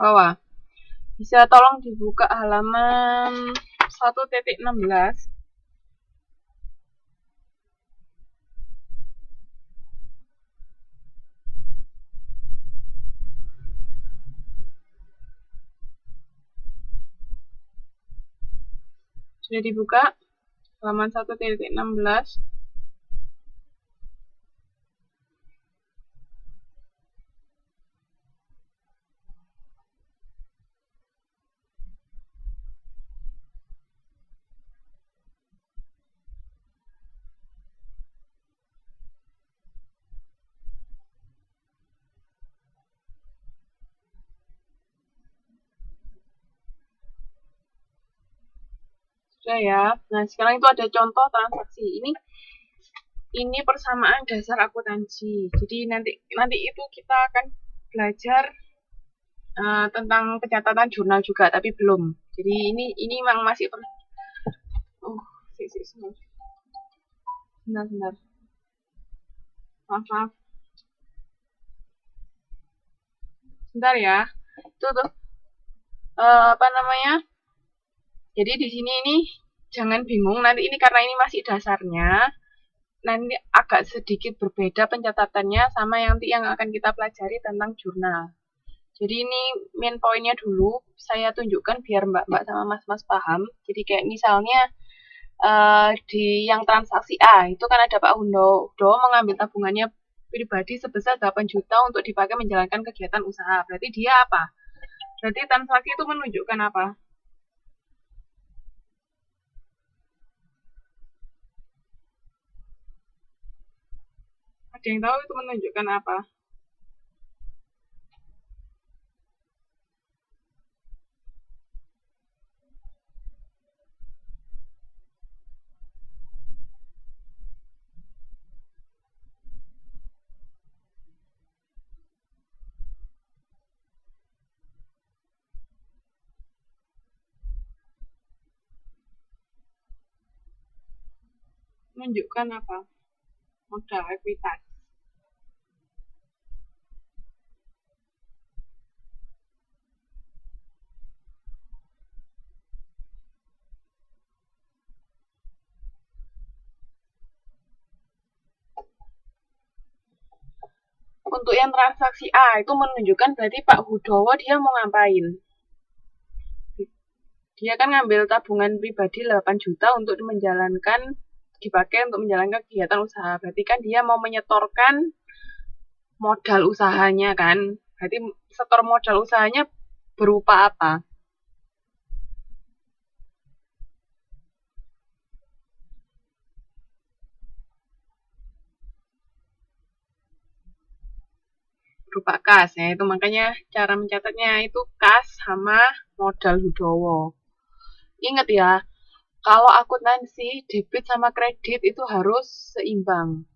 bawah. Bisa tolong dibuka halaman 1.16. Sudah dibuka halaman 1.16. Sudah ya. Nah, sekarang itu ada contoh transaksi. Ini persamaan dasar akuntansi. Jadi nanti itu kita akan belajar tentang pencatatan jurnal juga, tapi belum. Jadi ini memang masih sebentar. Maaf. Sebentar ya. Itu tuh apa namanya? Jadi di sini ini jangan bingung, nanti ini karena ini masih dasarnya, nanti agak sedikit berbeda pencatatannya sama yang akan kita pelajari tentang jurnal. Jadi ini main poinnya dulu saya tunjukkan biar mbak-mbak sama mas-mas paham. Jadi kayak misalnya di yang transaksi A itu kan ada Pak Hundo mengambil tabungannya pribadi sebesar 8 juta untuk dipakai menjalankan kegiatan usaha. Berarti dia apa? Berarti transaksi itu menunjukkan apa? Ada yang tahu itu menunjukkan apa? Menunjukkan apa? Modal ekuitas. Untuk yang transaksi A itu menunjukkan berarti Pak Hudowo dia mau ngapain? Dia kan ngambil tabungan pribadi 8 juta untuk dipakai untuk menjalankan kegiatan usaha. Berarti kan dia mau menyetorkan modal usahanya kan. Berarti setor modal usahanya berupa apa? Berupa kas ya. Itu makanya cara mencatatnya itu kas sama modal Hudowo. Ingat ya, kalau akuntansi debit sama kredit itu harus seimbang.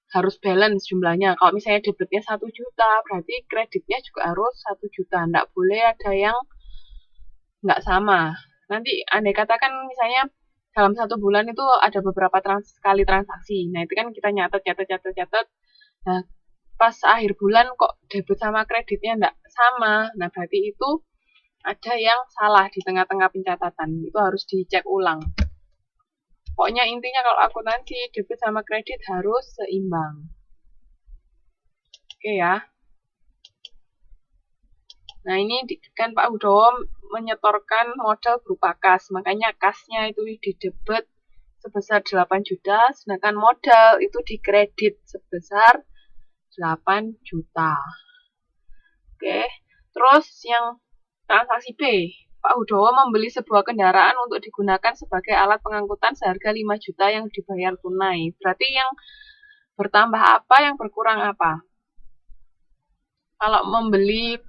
Harus balance jumlahnya. Kalau misalnya debitnya 1 juta, berarti kreditnya juga harus 1 juta. Nggak boleh ada yang nggak sama. Nanti andai katakan misalnya dalam 1 bulan itu ada beberapa kali transaksi. Nah, itu kan kita catat. Nah, pas akhir bulan kok debit sama kreditnya nggak sama. Nah, berarti itu ada yang salah di tengah-tengah pencatatan. Itu harus dicek ulang. Pokoknya intinya kalau akuntansi debit sama kredit harus seimbang. Oke ya. Nah, ini kan Pak Hudowo menyetorkan modal berupa kas. Makanya kasnya itu didebit sebesar 8 juta, sedangkan modal itu dikredit sebesar 8 juta. Oke. Terus yang transaksi B, Pak Hudowo membeli sebuah kendaraan untuk digunakan sebagai alat pengangkutan seharga 5 juta yang dibayar tunai. Berarti yang bertambah apa, yang berkurang apa? Kalau membeli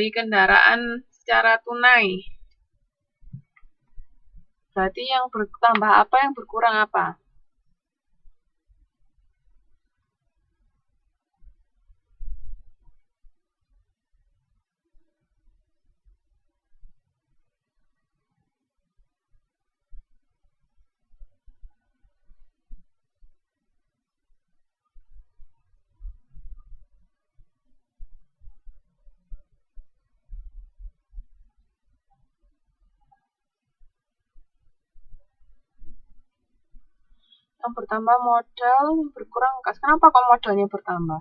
kendaraan secara tunai, berarti yang bertambah apa, yang berkurang apa? Yang bertambah modal, yang berkurang kas. Kenapa kok modalnya bertambah?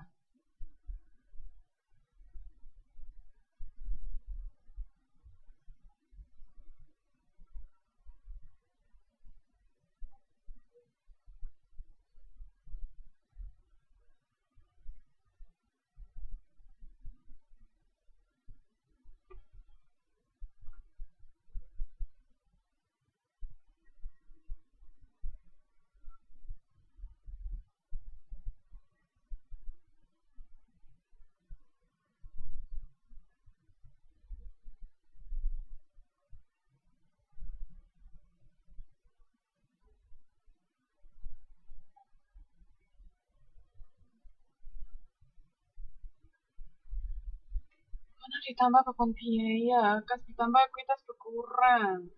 Karena ditambah beban biaya, kas ditambah ekuitas berkurang.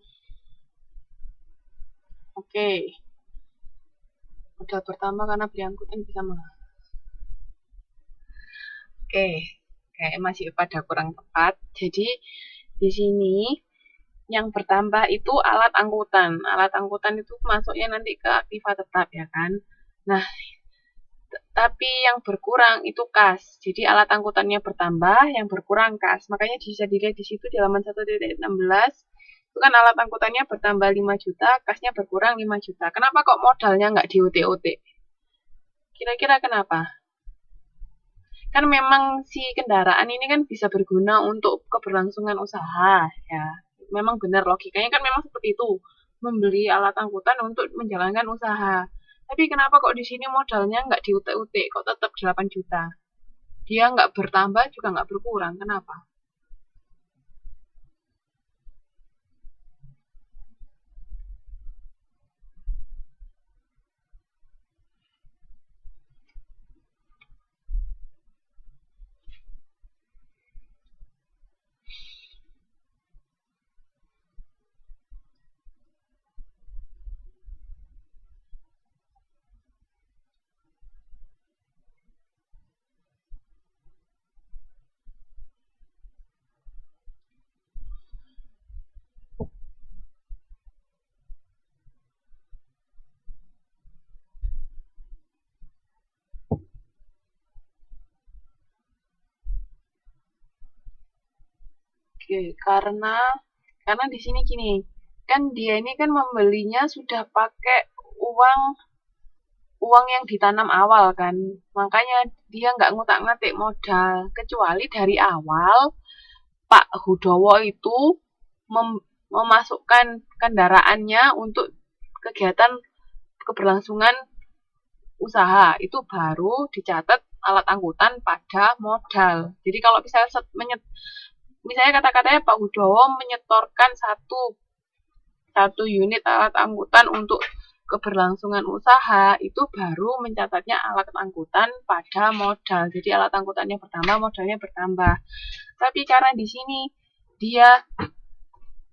Oke, modal bertambah karena beli angkutan bisa mahal. Oke, kayak masih pada kurang tepat. Jadi di sini yang bertambah itu alat angkutan. Alat angkutan itu masuknya nanti ke aktiva tetap ya kan. Nah, tapi yang berkurang itu kas. Jadi alat angkutannya bertambah, yang berkurang kas. Makanya bisa dilihat di situ di halaman 1.16 itu kan alat angkutannya bertambah 5 juta, kasnya berkurang 5 juta. Kenapa kok modalnya nggak di OT-OT? Kira-kira kenapa? Kan memang si kendaraan ini kan bisa berguna untuk keberlangsungan usaha ya. Memang benar logikanya kan memang seperti itu. Membeli alat angkutan untuk menjalankan usaha. Tapi kenapa kok di sini modalnya nggak di UT-UT, kok tetap 8 juta? Dia nggak bertambah juga nggak berkurang, kenapa? Oke, karena di sini gini, kan dia ini kan membelinya sudah pakai uang uang yang ditanam awal kan, makanya dia nggak ngutak-ngatik modal, kecuali dari awal Pak Hudowo itu memasukkan kendaraannya untuk kegiatan keberlangsungan usaha, itu baru dicatat alat angkutan pada modal. Jadi kalau misalnya kata-katanya Pak Hudowo menyetorkan satu unit alat angkutan untuk keberlangsungan usaha, itu baru mencatatnya alat angkutan pada modal. Jadi alat angkutannya bertambah, modalnya bertambah. Tapi karena di sini dia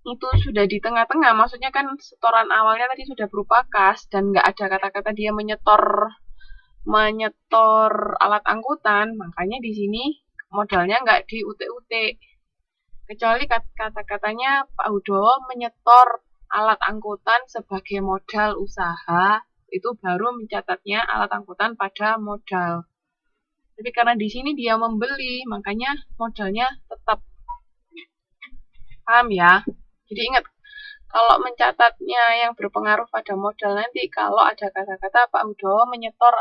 itu sudah di tengah-tengah, maksudnya kan setoran awalnya tadi sudah berupa kas dan nggak ada kata-kata dia menyetor alat angkutan, makanya di sini modalnya nggak di UT-UT. Kecuali kata-katanya Pak Hudowo menyetor alat angkutan sebagai modal usaha, itu baru mencatatnya alat angkutan pada modal. Tapi karena di sini dia membeli, makanya modalnya tetap. Paham ya? Jadi ingat, kalau mencatatnya yang berpengaruh pada modal nanti, kalau ada kata-kata Pak Hudowo menyetor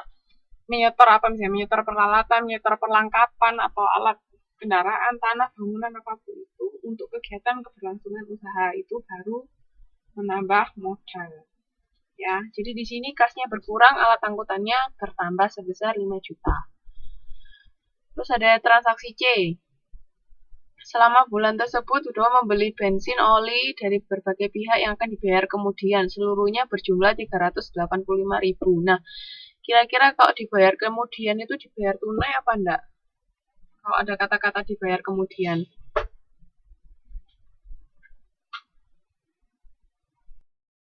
apa misalnya, menyetor peralatan, menyetor perlengkapan atau alat kendaraan, tanah, bangunan apapun itu untuk kegiatan keberlangsungan usaha, itu baru menambah modal. Ya, jadi di sini kasnya berkurang, alat angkutannya bertambah sebesar 5 juta. Terus ada transaksi C. Selama bulan tersebut Hudowo membeli bensin oli dari berbagai pihak yang akan dibayar kemudian. Seluruhnya berjumlah 385.000. Nah, kira-kira kalau dibayar kemudian itu dibayar tunai apa enggak? Kalau ada kata-kata dibayar kemudian.